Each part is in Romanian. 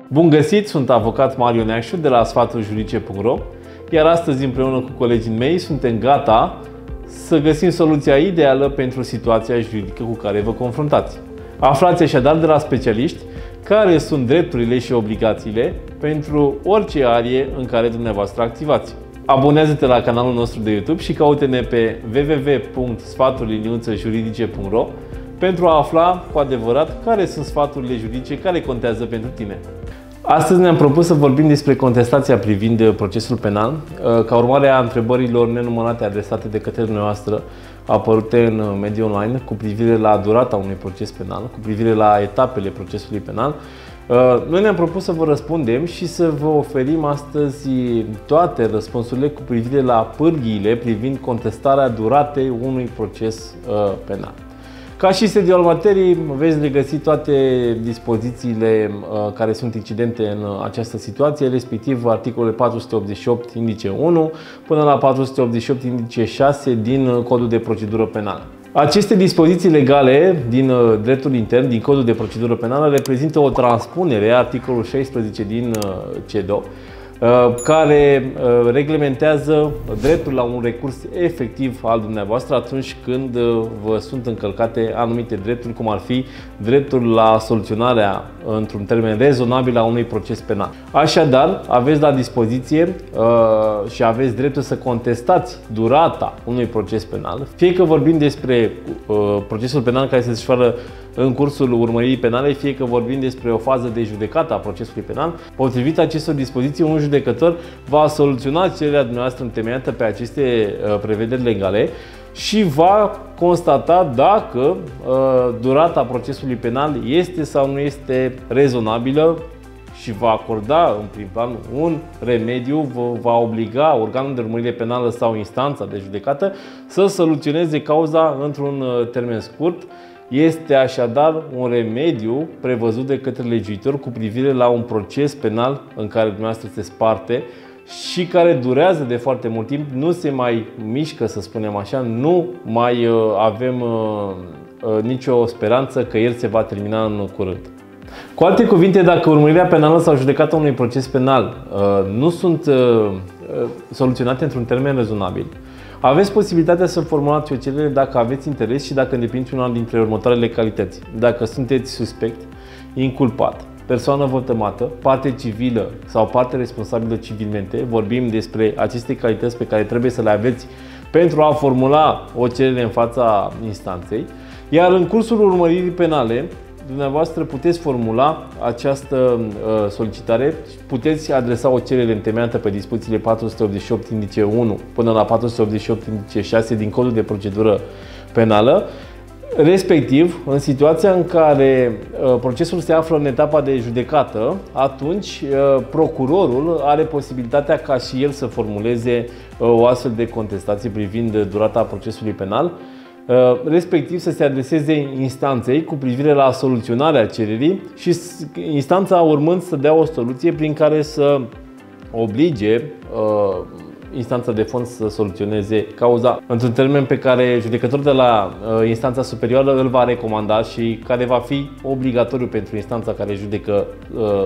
Bun găsit, sunt avocat Mario Neacșu de la sfaturi-juridice.ro, iar astăzi împreună cu colegii mei suntem gata să găsim soluția ideală pentru situația juridică cu care vă confruntați. Aflați așadar de la specialiști care sunt drepturile și obligațiile pentru orice arie în care dumneavoastră activați. Abonează-te la canalul nostru de YouTube și caută-ne pe www.sfaturi-juridice.ro pentru a afla cu adevărat care sunt sfaturile juridice care contează pentru tine. Astăzi ne-am propus să vorbim despre contestația privind procesul penal, ca urmare a întrebărilor nenumărate adresate de către dumneavoastră, apărute în mediul online, cu privire la durata unui proces penal, cu privire la etapele procesului penal. Noi ne-am propus să vă răspundem și să vă oferim astăzi toate răspunsurile cu privire la pârghiile privind contestarea duratei unui proces penal. Ca și sediul materii, veți regăsi toate dispozițiile care sunt incidente în această situație, respectiv articolele 488 indice 1 până la 488 indice 6 din Codul de Procedură Penală. Aceste dispoziții legale din dreptul intern, din Codul de Procedură Penală, reprezintă o transpunere a articolului 16 din CEDO, care reglementează dreptul la un recurs efectiv al dumneavoastră atunci când vă sunt încălcate anumite drepturi, cum ar fi dreptul la soluționarea într-un termen rezonabil a unui proces penal. Așadar, aveți la dispoziție și aveți dreptul să contestați durata unui proces penal, fie că vorbim despre procesul penal care se desfășoară în cursul urmăririi penale, fie că vorbim despre o fază de judecată a procesului penal. Potrivit acestor dispoziții, un judecător va soluționa cererea dumneavoastră întemeiată pe aceste prevederi legale și va constata dacă durata procesului penal este sau nu este rezonabilă și va acorda în prim plan un remediu, va obliga organul de urmărire penală sau instanța de judecată să soluționeze cauza într-un termen scurt. Este așadar un remediu prevăzut de către legiuitor cu privire la un proces penal în care dumneavoastră sunteți parte și care durează de foarte mult timp, nu se mai mișcă, să spunem așa, nu mai avem nicio speranță că el se va termina în curând. Cu alte cuvinte, dacă urmărirea penală sau judecata unui proces penal nu sunt soluționate într-un termen rezonabil, aveți posibilitatea să formulați o cerere dacă aveți interes și dacă îndepliniți una dintre următoarele calități. Dacă sunteți suspect, inculpat, persoană vătămată, parte civilă sau parte responsabilă civilmente, vorbim despre aceste calități pe care trebuie să le aveți pentru a formula o cerere în fața instanței, iar în cursul urmăririi penale, dumneavoastră puteți formula această solicitare, puteți adresa o cerere întemeiată pe dispozițiile 488 indice 1 până la 488 indice 6 din Codul de Procedură Penală, respectiv în situația în care procesul se află în etapa de judecată, atunci procurorul are posibilitatea ca și el să formuleze o astfel de contestație privind durata procesului penal, respectiv să se adreseze instanței cu privire la soluționarea cererii și instanța urmând să dea o soluție prin care să oblige instanța de fond să soluționeze cauza într-un termen pe care judecătorul de la instanța superioară îl va recomanda și care va fi obligatoriu pentru instanța care judecă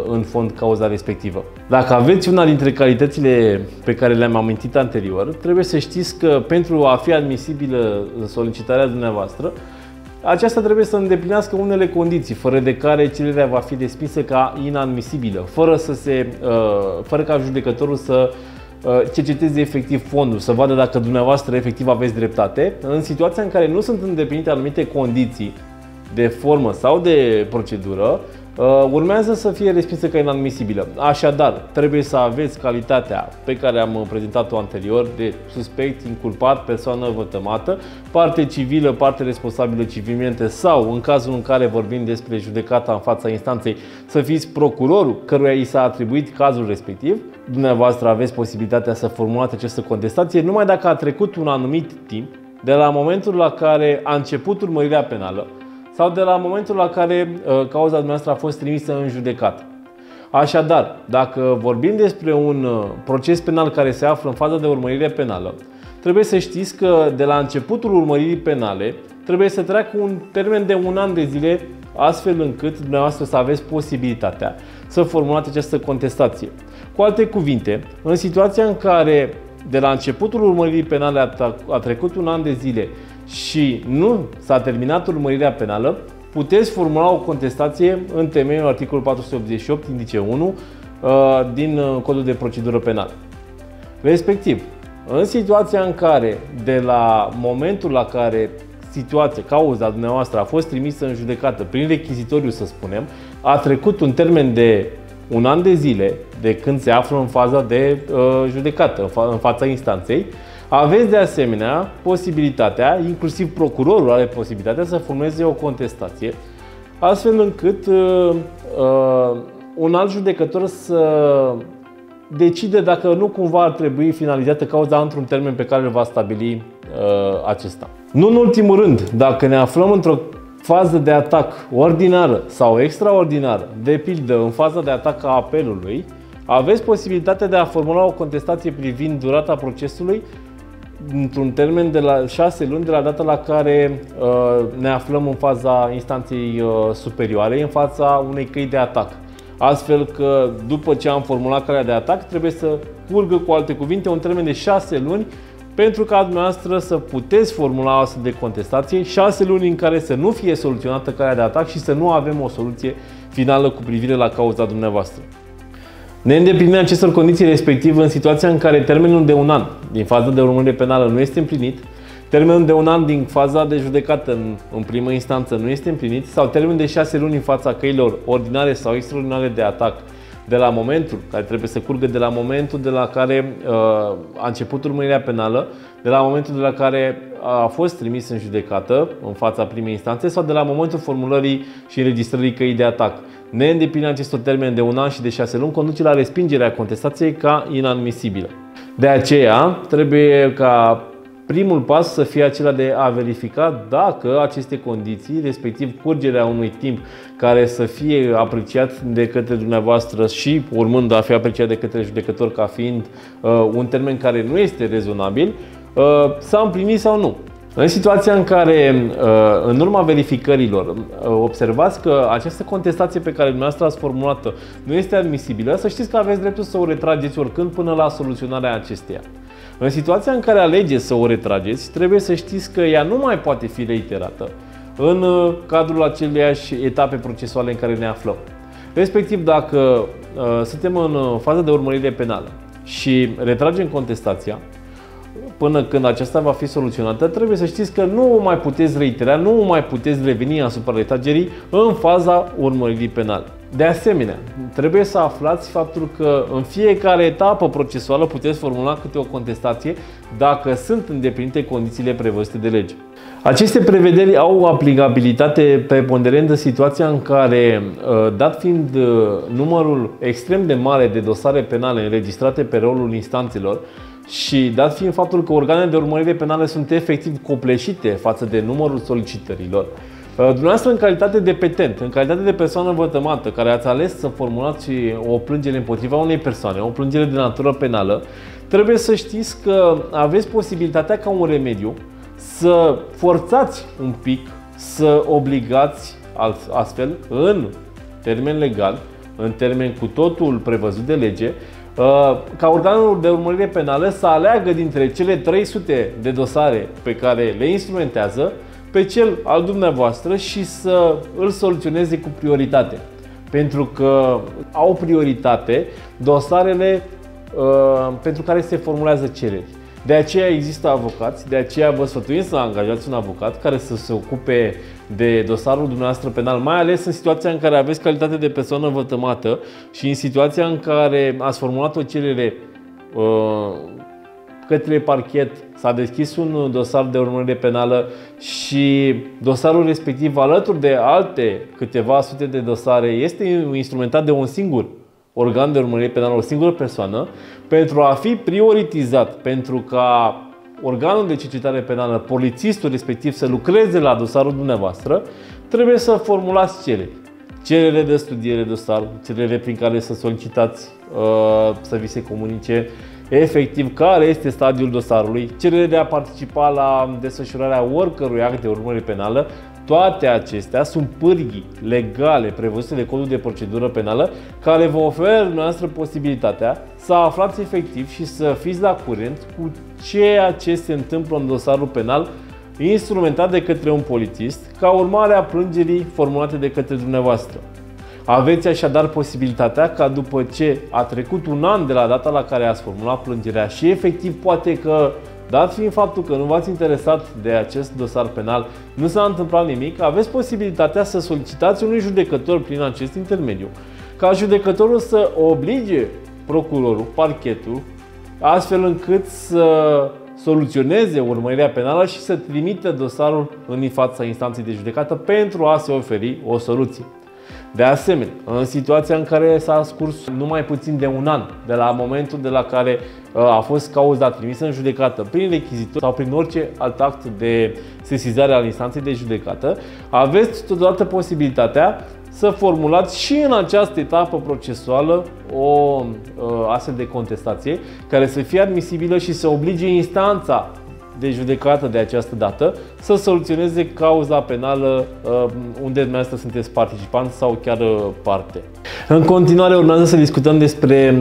în fond cauza respectivă. Dacă aveți una dintre calitățile pe care le-am amintit anterior, trebuie să știți că pentru a fi admisibilă solicitarea dumneavoastră, aceasta trebuie să îndeplinească unele condiții, fără de care cererea va fi despinsă ca inadmisibilă, fără ca judecătorul să cerceteze efectiv fondul, să vadă dacă dumneavoastră efectiv aveți dreptate. În situația în care nu sunt îndeplinite anumite condiții de formă sau de procedură, urmează să fie respinsă ca inadmisibilă. Așadar, trebuie să aveți calitatea pe care am prezentat-o anterior de suspect, inculpat, persoană vătămată, parte civilă, parte responsabilă civilmente sau, în cazul în care vorbim despre judecata în fața instanței, să fiți procurorul căruia i s-a atribuit cazul respectiv. Dumneavoastră aveți posibilitatea să formulați această contestație numai dacă a trecut un anumit timp de la momentul la care a început urmărirea penală sau de la momentul la care cauza dumneavoastră a fost trimisă în judecată. Așadar, dacă vorbim despre un proces penal care se află în faza de urmărire penală, trebuie să știți că de la începutul urmăririi penale trebuie să treacă un termen de 1 an de zile, astfel încât dumneavoastră să aveți posibilitatea să formulați această contestație. Cu alte cuvinte, în situația în care de la începutul urmăririi penale a trecut 1 an de zile și nu s-a terminat urmărirea penală, puteți formula o contestație în temeiul articolul 488, indice 1 din Codul de Procedură Penală. Respectiv, în situația în care de la momentul la care cauza dumneavoastră a fost trimisă în judecată prin rechizitoriu, să spunem, a trecut un termen de 1 an de zile de când se află în faza de judecată, în fața instanței, aveți de asemenea posibilitatea, inclusiv procurorul are posibilitatea să formuleze o contestație, astfel încât un alt judecător să decide dacă nu cumva ar trebui finalizată cauza într-un termen pe care îl va stabili acesta. Nu în ultimul rând, dacă ne aflăm într-o fază de atac ordinară sau extraordinară, de pildă în faza de atac a apelului, aveți posibilitatea de a formula o contestație privind durata procesului într-un termen de la 6 luni de la data la care ne aflăm în faza instanței superioare, în fața unei căi de atac. Astfel că după ce am formulat calea de atac, trebuie să curgă, cu alte cuvinte, un termen de 6 luni pentru ca dumneavoastră să puteți formula o astfel de contestație, 6 luni în care să nu fie soluționată calea de atac și să nu avem o soluție finală cu privire la cauza dumneavoastră. Neîndeplinirea acestor condiții, respectiv în situația în care termenul de 1 an din faza de urmărire penală nu este împlinit, termenul de 1 an din faza de judecată în primă instanță nu este împlinit sau termenul de 6 luni în fața căilor ordinare sau extraordinare de atac de la momentul care trebuie să curgă de la momentul de la care a început urmărirea penală, de la momentul de la care a fost trimis în judecată în fața primei instanțe sau de la momentul formulării și înregistrării căii de atac. Neîndeplinirea acestor termeni de 1 an și de 6 luni conduce la respingerea contestației ca inadmisibilă. De aceea trebuie ca primul pas să fie acela de a verifica dacă aceste condiții, respectiv curgerea unui timp care să fie apreciat de către dumneavoastră și urmând a fi apreciat de către judecător ca fiind un termen care nu este rezonabil, s-a împlinit sau nu. În situația în care, în urma verificărilor, observați că această contestație pe care dumneavoastră ați formulat-o nu este admisibilă, să știți că aveți dreptul să o retrageți oricând până la soluționarea acesteia. În situația în care alegeți să o retrageți, trebuie să știți că ea nu mai poate fi reiterată în cadrul aceleiași etape procesuale în care ne aflăm. Respectiv, dacă suntem în fază de urmărire penală și retragem contestația, până când aceasta va fi soluționată, trebuie să știți că nu o mai puteți reitera, nu mai puteți reveni asupra retragerii în faza urmăririi penale. De asemenea, trebuie să aflați faptul că în fiecare etapă procesuală puteți formula câte o contestație dacă sunt îndeplinite condițiile prevăzute de lege. Aceste prevederi au o aplicabilitate preponderentă în situația în care, dat fiind numărul extrem de mare de dosare penale înregistrate pe rolul instanțelor, și dat fiind faptul că organele de urmărire penală sunt efectiv copleșite față de numărul solicitărilor, dumneavoastră, în calitate de petent, în calitate de persoană vătămată, care ați ales să formulați o plângere împotriva unei persoane, o plângere de natură penală, trebuie să știți că aveți posibilitatea ca un remediu să forțați un pic, să obligați astfel, în termen legal, în termen cu totul prevăzut de lege, ca organul de urmărire penală să aleagă dintre cele 300 de dosare pe care le instrumentează pe cel al dumneavoastră și să îl soluționeze cu prioritate. Pentru că au prioritate dosarele pentru care se formulează cereri. De aceea există avocați, de aceea vă sfătuim să angajați un avocat care să se ocupe de dosarul dumneavoastră penal, mai ales în situația în care aveți calitate de persoană vătămată și în situația în care ați formulat o cerere către parchet, s-a deschis un dosar de urmărire penală și dosarul respectiv, alături de alte câteva sute de dosare, este instrumentat de un singur organ de urmărire penală, o singură persoană, pentru a fi prioritizat, pentru ca organul de cercetare penală, polițistul respectiv, să lucreze la dosarul dumneavoastră, trebuie să formulați cereri. Cerere de studiere dosar, cerere prin care să solicitați să vi se comunice efectiv care este stadiul dosarului, cerere de a participa la desfășurarea oricărui act de urmărire penală. Toate acestea sunt pârghii legale prevăzute de Codul de Procedură Penală care vă oferă dumneavoastră posibilitatea să aflați efectiv și să fiți la curent cu ceea ce se întâmplă în dosarul penal instrumentat de către un polițist ca urmare a plângerii formulate de către dumneavoastră. Aveți așadar posibilitatea ca după ce a trecut un an de la data la care ați formulat plângerea și efectiv poate că, dat fiind faptul că nu v-ați interesat de acest dosar penal, nu s-a întâmplat nimic, aveți posibilitatea să solicitați unui judecător prin acest intermediu, ca judecătorul să oblige procurorul, parchetul, astfel încât să soluționeze urmărirea penală și să trimită dosarul în fața instanței de judecată pentru a se oferi o soluție. De asemenea, în situația în care s-a scurs numai puțin de un an de la momentul de la care a fost cauza trimisă în judecată prin rechizitor sau prin orice alt act de sesizare al instanței de judecată, aveți totodată posibilitatea să formulați și în această etapă procesuală o astfel de contestație care să fie admisibilă și să oblige instanța de judecată de această dată să soluționeze cauza penală unde dumneavoastră sunteți participant sau chiar parte. În continuare urmează să discutăm despre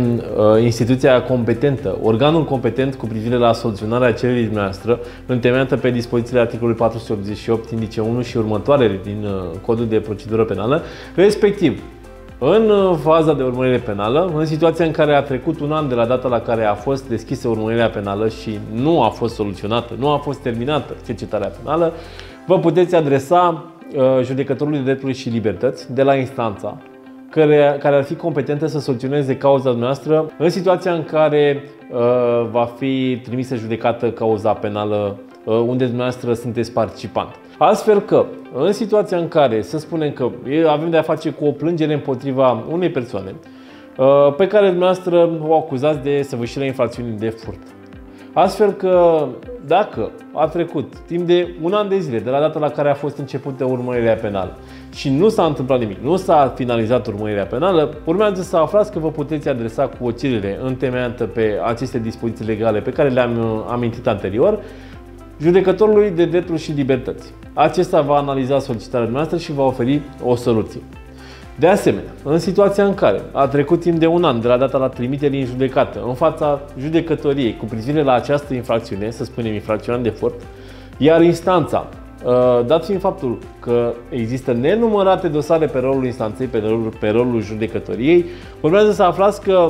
instituția competentă, organul competent cu privire la soluționarea cererii dumneavoastră întemeiată pe dispozițiile articolului 488 indice 1 și următoarele din Codul de Procedură Penală, respectiv în faza de urmărire penală, în situația în care a trecut un an de la data la care a fost deschisă urmărirea penală și nu a fost soluționată, nu a fost terminată cercetarea penală, vă puteți adresa judecătorului de drepturi și libertăți de la instanța care ar fi competentă să soluționeze cauza dumneavoastră în situația în care va fi trimisă judecată cauza penală unde dumneavoastră sunteți participant. Astfel că, în situația în care să spunem că avem de a face cu o plângere împotriva unei persoane pe care dumneavoastră o acuzați de săvârșirea infracțiunii de furt. Astfel că, dacă a trecut timp de un an de zile de la data la care a fost începută urmărirea penală și nu s-a întâmplat nimic, nu s-a finalizat urmărirea penală, urmează să aflați că vă puteți adresa cu o cerere întemeiată pe aceste dispoziții legale pe care le-am amintit anterior, judecătorului de drepturi și libertăți. Acesta va analiza solicitarea noastră și va oferi o soluție. De asemenea, în situația în care a trecut timp de un an de la data la trimiterii în judecată în fața judecătoriei cu privire la această infracțiune, să spunem infracțiunea de furt, iar instanța, dat fiind faptul că există nenumărate dosare pe rolul instanței, pe rolul judecătoriei, urmează să aflați că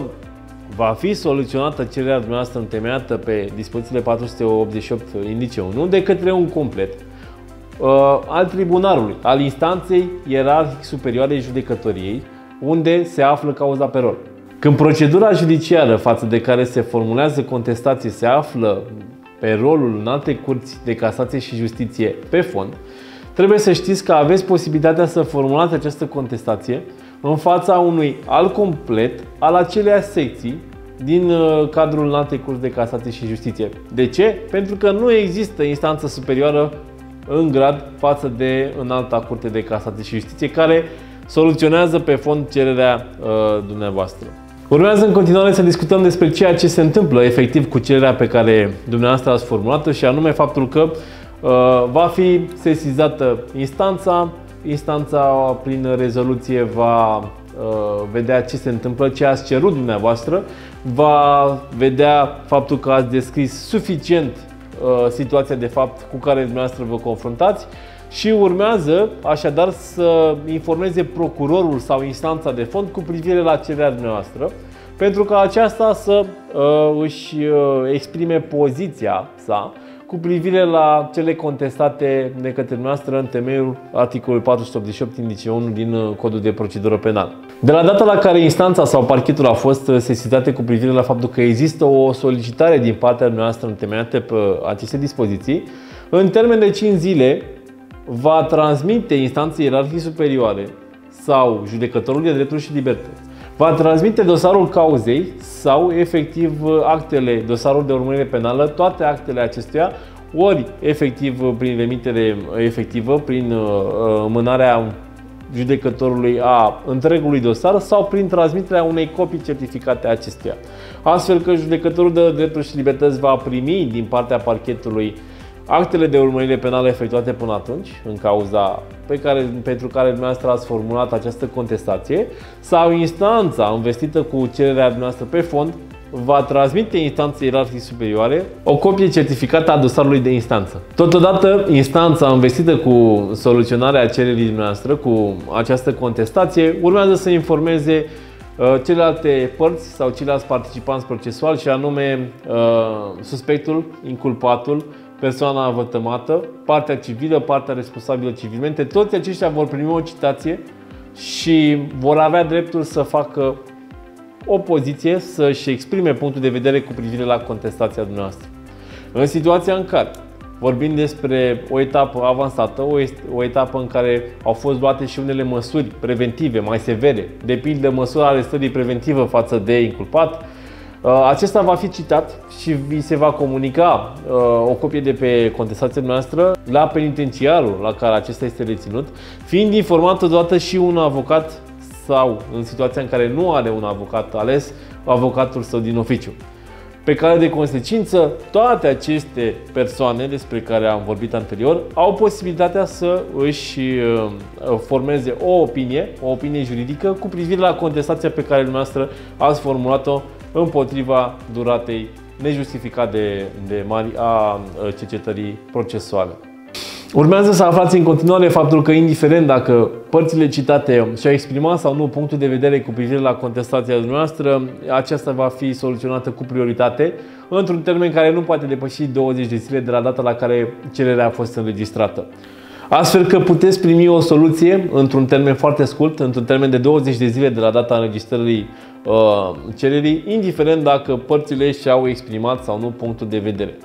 va fi soluționată cererea dumneavoastră întemeiată pe dispozițiile 488 indice 1 de către un complet al tribunalului, al instanței ierarhic superioare judecătoriei, unde se află cauza pe rol. Când procedura judiciară față de care se formulează contestație se află pe rolul în alte curți de casație și justiție pe fond, trebuie să știți că aveți posibilitatea să formulați această contestație în fața unui alt complet al aceleiași secții din cadrul înaltei curți de casație și justiție. De ce? Pentru că nu există instanță superioară în grad față de înalta curte de casație și justiție care soluționează pe fond cererea dumneavoastră. Urmează în continuare să discutăm despre ceea ce se întâmplă efectiv cu cererea pe care dumneavoastră ați formulat-o și anume faptul că va fi sesizată instanța prin rezoluție va vedea ce se întâmplă, ce ați cerut dumneavoastră, va vedea faptul că ați descris suficient situația de fapt cu care dumneavoastră vă confruntați și urmează așadar să informeze procurorul sau instanța de fond cu privire la cererea dumneavoastră pentru ca aceasta să își exprime poziția sa cu privire la cele contestate de către dumneavoastră în temeiul articolului 488 indice 1 din Codul de Procedură Penală. De la data la care instanța sau parchetul a fost sesizate cu privire la faptul că există o solicitare din partea dumneavoastră întemeiată pe aceste dispoziții, în termen de 5 zile va transmite instanței ierarhii superioare sau judecătorului de drepturi și libertăți, va transmite dosarul cauzei sau efectiv actele, dosarul de urmărire penală, toate actele acestuia, ori efectiv prin remitere efectivă, prin mânarea judecătorului a întregului dosar sau prin transmiterea unei copii certificate a acestuia. Astfel că judecătorul de drepturi și libertăți va primi din partea parchetului actele de urmărire penală efectuate până atunci, în cauza pentru care dumneavoastră ați formulat această contestație, sau instanța investită cu cererea dumneavoastră pe fond va transmite instanței ierarhii superioare o copie certificată a dosarului de instanță. Totodată, instanța investită cu soluționarea cererii dumneavoastră, cu această contestație, urmează să informeze celelalte părți sau ceilalți participanți procesuali, și anume suspectul, inculpatul, persoana vătămată, partea civilă, partea responsabilă civilmente. Toți aceștia vor primi o citație și vor avea dreptul să facă o poziție, să-și exprime punctul de vedere cu privire la contestația dumneavoastră. În situația în care vorbim despre o etapă avansată, o etapă în care au fost luate și unele măsuri preventive mai severe, de pildă măsura arestării preventivă față de inculpat, acesta va fi citat și vi se va comunica o copie de pe contestația noastră la penitenciarul la care acesta este reținut, fiind informat totodată și un avocat sau, în situația în care nu are un avocat ales, avocatul său din oficiu. Pe care de consecință, toate aceste persoane despre care am vorbit anterior au posibilitatea să își formeze o opinie juridică cu privire la contestația pe care dumneavoastră ați formulat-o împotriva duratei nejustificate de mari a cercetării procesuale. Urmează să aflați în continuare faptul că, indiferent dacă părțile citate și-au exprimat sau nu punctul de vedere cu privire la contestația dumneavoastră, aceasta va fi soluționată cu prioritate, într-un termen care nu poate depăși 20 de zile de la data la care cererea a fost înregistrată. Astfel că puteți primi o soluție într-un termen foarte scurt, într-un termen de 20 de zile de la data înregistrării cererii, indiferent dacă părțile și-au exprimat sau nu punctul de vedere.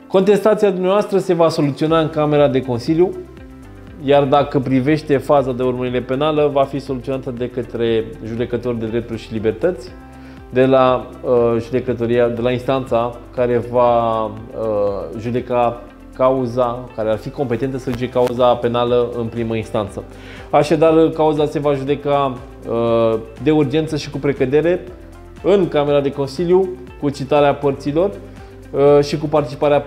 Contestația dumneavoastră se va soluționa în Camera de Consiliu, iar dacă privește faza de urmărire penală, va fi soluționată de către judecători de drepturi și libertăți, de la instanța care va judeca cauza, care ar fi competentă să judece cauza penală în primă instanță. Așadar, cauza se va judeca de urgență și cu precădere în Camera de Consiliu, cu citarea părților și cu participarea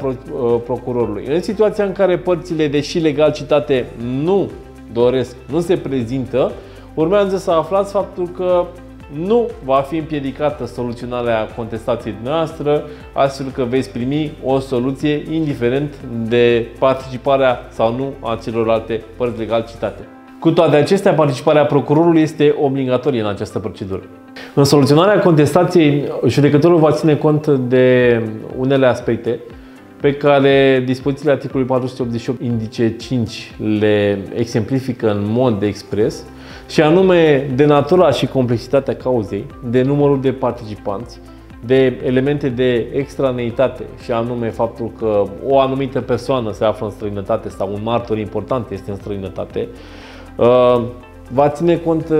procurorului. În situația în care părțile, deși legal citate, nu doresc, nu se prezintă, urmează să aflați faptul că nu va fi împiedicată soluționarea contestației noastre, astfel că veți primi o soluție indiferent de participarea sau nu a celorlalte părți legal citate. Cu toate acestea, participarea procurorului este obligatorie în această procedură. În soluționarea contestației, judecătorul va ține cont de unele aspecte pe care dispozițiile articolului 488 indice 5 le exemplifică în mod expres, și anume de natura și complexitatea cauzei, de numărul de participanți, de elemente de extraneitate, și anume faptul că o anumită persoană se află în străinătate sau un martor important este în străinătate. Va ține cont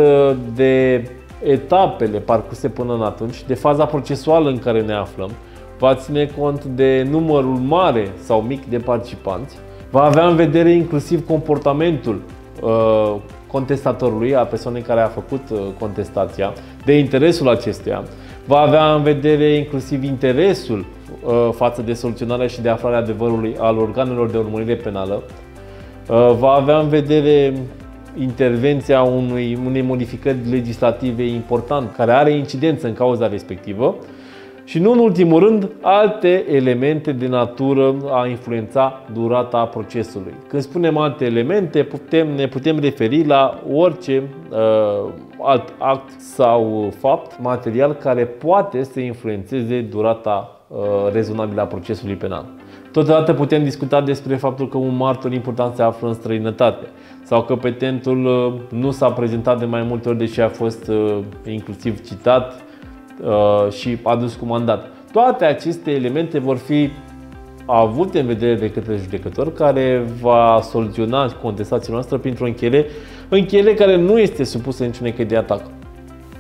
de etapele parcurse până în atunci, de faza procesuală în care ne aflăm, va ține cont de numărul mare sau mic de participanți, va avea în vedere inclusiv comportamentul contestatorului, a persoanei care a făcut contestația, de interesul acestuia, va avea în vedere inclusiv interesul față de soluționarea și de aflarea adevărului al organelor de urmărire penală, va avea în vedere intervenția unei modificări legislative importante care are incidență în cauza respectivă și, nu în ultimul rând, alte elemente de natură a influența durata procesului. Când spunem alte elemente, ne putem referi la orice alt act sau fapt material care poate să influențeze durata rezonabilă a procesului penal. Totodată putem discuta despre faptul că un martor important se află în străinătate sau că petentul nu s-a prezentat de mai multe ori, deși a fost inclusiv citat și adus cu mandat. Toate aceste elemente vor fi avute în vedere de către judecător, care va soluționa contestația noastră printr-o încheiere care nu este supusă niciunei căi de atac.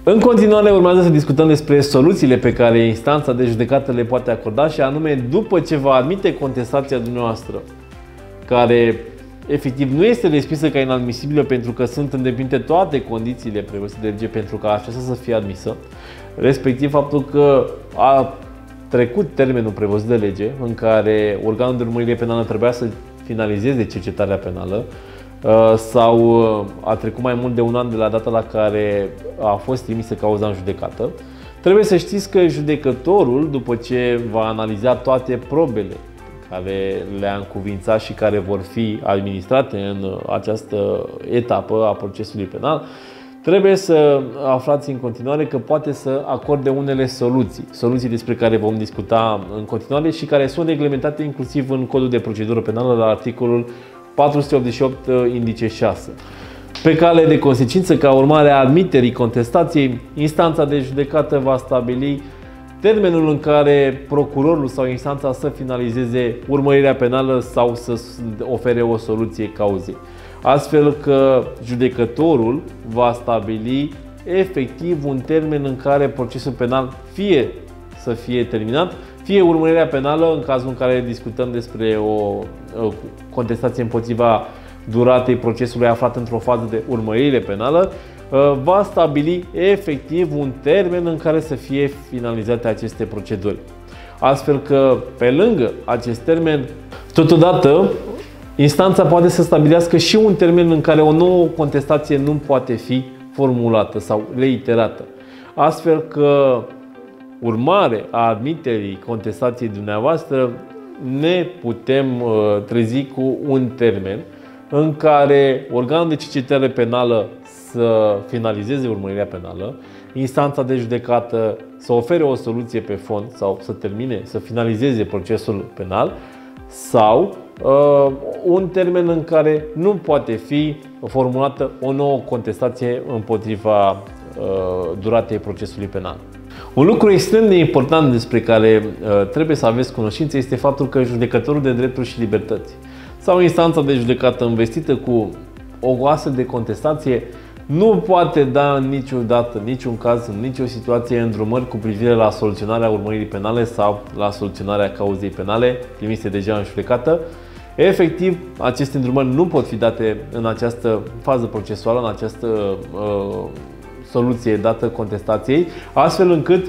În continuare, urmează să discutăm despre soluțiile pe care instanța de judecată le poate acorda, și anume după ce va admite contestația dumneavoastră, care efectiv nu este respinsă ca inadmisibilă pentru că sunt îndeplinite toate condițiile prevăzute de lege pentru ca aceasta să fie admisă, respectiv faptul că a trecut termenul prevăzut de lege în care organul de urmărire penală trebuia să finalizeze cercetarea penală sau a trecut mai mult de un an de la data la care a fost trimisă cauza în judecată, trebuie să știți că judecătorul, după ce va analiza toate probele care le-a încuvințat și care vor fi administrate în această etapă a procesului penal, trebuie să aflați în continuare că poate să acorde unele soluții despre care vom discuta în continuare și care sunt reglementate inclusiv în Codul de Procedură Penală la articolul 488 indice 6. Pe cale de consecință, ca urmare a admiterii contestației, instanța de judecată va stabili termenul în care procurorul sau instanța să finalizeze urmărirea penală sau să ofere o soluție cauzei. Astfel că judecătorul va stabili efectiv un termen în care procesul penal fie să fie terminat, fie urmărirea penală, în cazul în care discutăm despre o contestație împotriva duratei procesului aflat într-o fază de urmărire penală, va stabili efectiv un termen în care să fie finalizate aceste proceduri. Astfel că, pe lângă acest termen, totodată, instanța poate să stabilească și un termen în care o nouă contestație nu poate fi formulată sau reiterată. Astfel că, urmare a admiterii contestației dumneavoastră, ne putem trezi cu un termen în care organul de cercetare penală să finalizeze urmărirea penală, instanța de judecată să ofere o soluție pe fond sau să termine, să finalizeze procesul penal sau un termen în care nu poate fi formulată o nouă contestație împotriva duratei procesului penal. Un lucru extrem de important despre care trebuie să aveți cunoștință este faptul că judecătorul de drepturi și libertăți sau instanța de judecată investită cu o astfel de contestație nu poate da niciodată, în niciun caz, în nicio situație, îndrumări cu privire la soluționarea urmăririi penale sau la soluționarea cauzei penale trimise deja în judecată. Efectiv, aceste îndrumări nu pot fi date în această fază procesuală, în această soluție dată contestației, astfel încât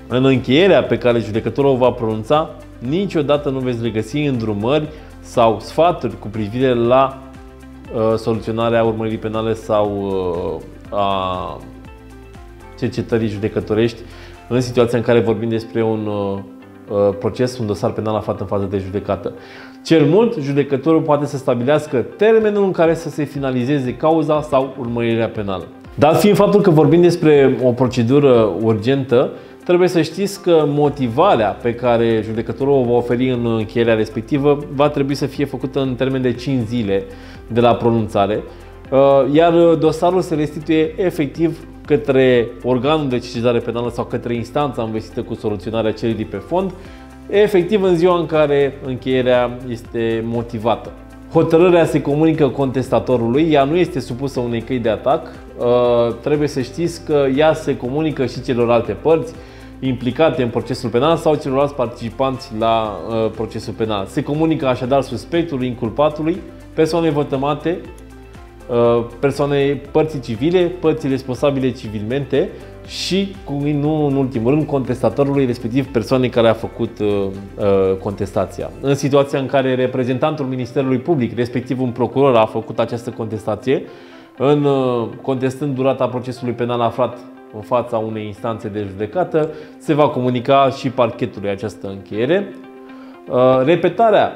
în încheierea pe care judecătorul o va pronunța, niciodată nu veți regăsi îndrumări sau sfaturi cu privire la soluționarea urmăririi penale sau a cercetării judecătorești în situația în care vorbim despre un proces, un dosar penal aflat în fază de judecată. Cel mult, judecătorul poate să stabilească termenul în care să se finalizeze cauza sau urmărirea penală. Dar fiind faptul că vorbim despre o procedură urgentă, trebuie să știți că motivarea pe care judecătorul o va oferi în încheierea respectivă va trebui să fie făcută în termen de 5 zile de la pronunțare, iar dosarul se restituie efectiv către organul de cercetare penală sau către instanța investită cu soluționarea cererii pe fond, efectiv în ziua în care încheierea este motivată. Hotărârea se comunică contestatorului, ea nu este supusă unei căi de atac, trebuie să știți că ea se comunică și celorlalte părți implicate în procesul penal sau celorlalți participanți la procesul penal. Se comunică așadar suspectului, inculpatului, persoanei vătămate, părții civile, părții responsabile civilmente și, nu în ultimul rând, contestatorului, respectiv persoanei care a făcut contestația. În situația în care reprezentantul Ministerului Public, respectiv un procuror, a făcut această contestație, contestând durata procesului penal aflat în fața unei instanțe de judecată, se va comunica și parchetului această încheiere. Repetarea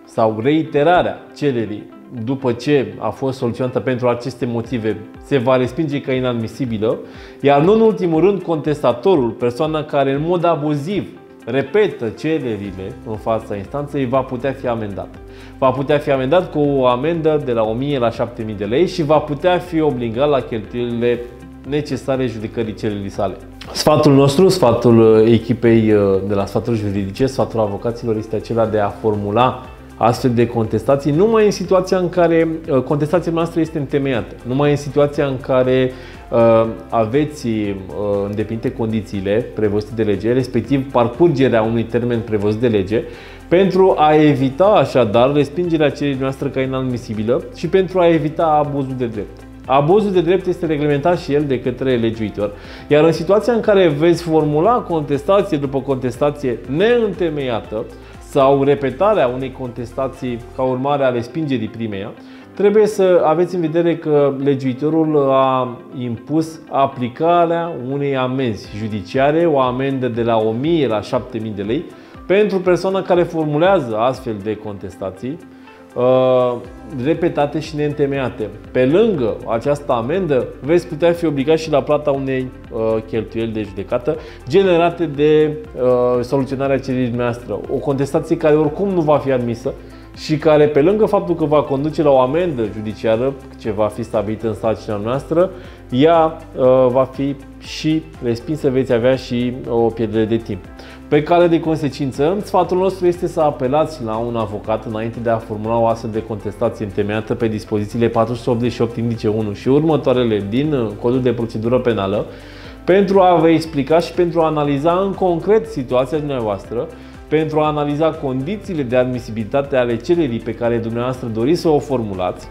sau reiterarea cererii după ce a fost soluționată pentru aceste motive se va respinge ca inadmisibilă, iar nu în ultimul rând contestatorul, persoana care în mod abuziv repetă cererile în fața instanței, va putea fi amendat. Va putea fi amendat cu o amendă de la 1000 la 7000 de lei și va putea fi obligat la cheltuielile necesare judecării cererii sale. Sfatul nostru, sfatul echipei de la Sfaturi Juridice, sfatul avocaților este acela de a formula astfel de contestații numai în situația în care contestația noastră este întemeiată, numai în situația în care aveți îndeplinite condițiile prevăzute de lege, respectiv parcurgerea unui termen prevăzut de lege, Pentru a evita așadar respingerea cererii noastre ca inadmisibilă și pentru a evita abuzul de drept. Abuzul de drept este reglementat și el de către legiuitor, iar în situația în care veți formula contestație după contestație neîntemeiată sau repetarea unei contestații ca urmare a respingerii primeia, trebuie să aveți în vedere că legiuitorul a impus aplicarea unei amenzi judiciare, o amendă de la 1000 la 7000 de lei, pentru persoana care formulează astfel de contestații repetate și neîntemeiate. Pe lângă această amendă, veți putea fi obligat și la plata unei cheltuieli de judecată generate de soluționarea cererii noastre. O contestație care oricum nu va fi admisă și care, pe lângă faptul că va conduce la o amendă judiciară, ce va fi stabilită în sarcina noastră, ea va fi și respinsă, veți avea și o pierdere de timp. Pe cale de consecință, sfatul nostru este să apelați la un avocat înainte de a formula o astfel de contestație întemeiată pe dispozițiile 488 indice 1 și următoarele din Codul de Procedură Penală, pentru a vă explica și pentru a analiza în concret situația dumneavoastră, pentru a analiza condițiile de admisibilitate ale cererii pe care dumneavoastră doriți să o formulați.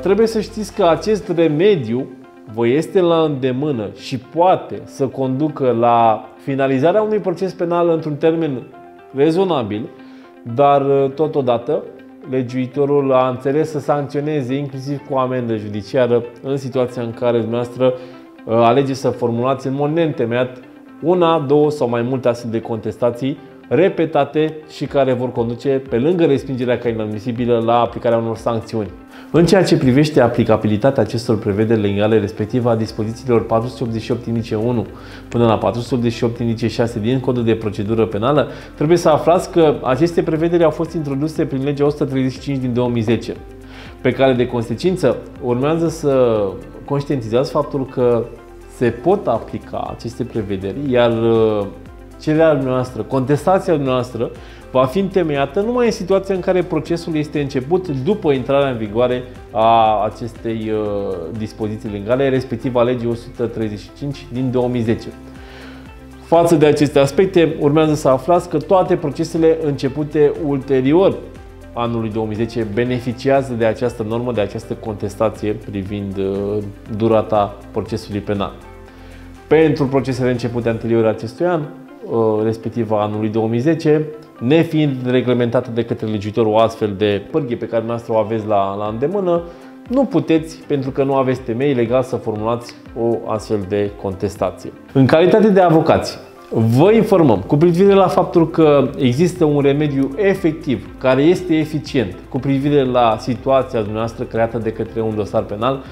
Trebuie să știți că acest remediu vă este la îndemână și poate să conducă la finalizarea unui proces penal într-un termen rezonabil, dar totodată legiuitorul a înțeles să sancționeze inclusiv cu amendă judiciară în situația în care dumneavoastră alegeți să formulați în mod neîntemeiat una, două sau mai multe astfel de contestații repetate și care vor conduce, pe lângă respingerea ca inadmisibilă, la aplicarea unor sancțiuni. În ceea ce privește aplicabilitatea acestor prevederi legale, respectiv a dispozițiilor 488 indice 1 până la 488 indice 6 din Codul de Procedură Penală, trebuie să aflați că aceste prevederi au fost introduse prin legea 135 din 2010. Pe care de consecință urmează să conștientizați faptul că se pot aplica aceste prevederi, iar cererea noastră, contestația noastră va fi întemeiată numai în situația în care procesul este început după intrarea în vigoare a acestei dispoziții legale, respectiv a legii 135 din 2010. Față de aceste aspecte, urmează să aflați că toate procesele începute ulterior anului 2010 beneficiază de această normă, de această contestație privind durata procesului penal. Pentru procesele începute anterior acestui an, respectiv a anului 2010, nefiind reglementată de către legiuitor o astfel de pârghie pe care noastră o aveți la îndemână, nu puteți, pentru că nu aveți temei legal, să formulați o astfel de contestație. În calitate de avocați, vă informăm cu privire la faptul că există un remediu efectiv, care este eficient cu privire la situația dumneavoastră creată de către un dosar penal,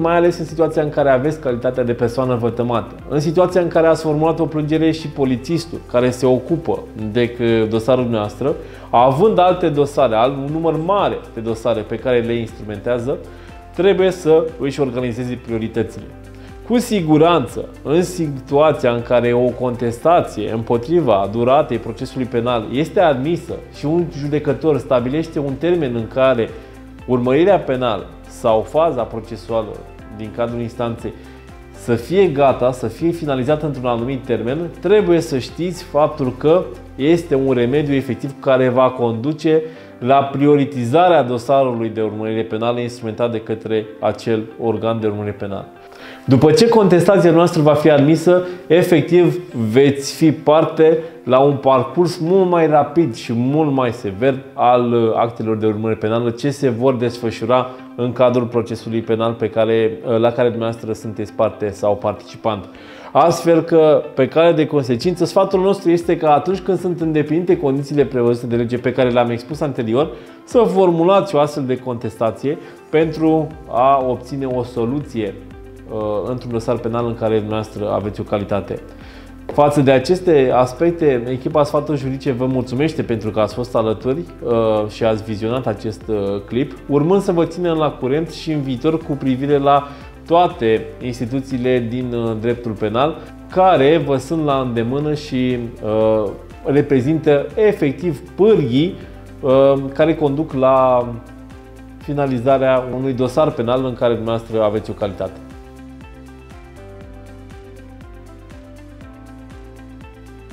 mai ales în situația în care aveți calitatea de persoană vătămată, în situația în care ați formulat o plângere și polițistul care se ocupă de dosarul dumneavoastră, având alte dosare, un număr mare de dosare pe care le instrumentează, trebuie să își organizeze prioritățile. Cu siguranță, în situația în care o contestație împotriva duratei procesului penal este admisă și un judecător stabilește un termen în care urmărirea penală sau faza procesuală din cadrul instanței să fie gata, să fie finalizată într-un anumit termen, trebuie să știți faptul că este un remediu efectiv care va conduce la prioritizarea dosarului de urmărire penală instrumentat de către acel organ de urmărire penală. După ce contestația noastră va fi admisă, efectiv veți fi parte la un parcurs mult mai rapid și mult mai sever al actelor de urmărire penală ce se vor desfășura în cadrul procesului penal la care dumneavoastră sunteți parte sau participant. Astfel că, pe cale de consecință, sfatul nostru este că atunci când sunt îndeplinite condițiile prevăzute de lege pe care le-am expus anterior, să formulați o astfel de contestație pentru a obține o soluție într-un dosar penal în care dumneavoastră aveți o calitate. Față de aceste aspecte, echipa Sfaturi Juridice vă mulțumește pentru că ați fost alături și ați vizionat acest clip, urmând să vă ținem la curent și în viitor cu privire la toate instituțiile din dreptul penal care vă sunt la îndemână și reprezintă efectiv pârghii care conduc la finalizarea unui dosar penal în care dumneavoastră aveți o calitate.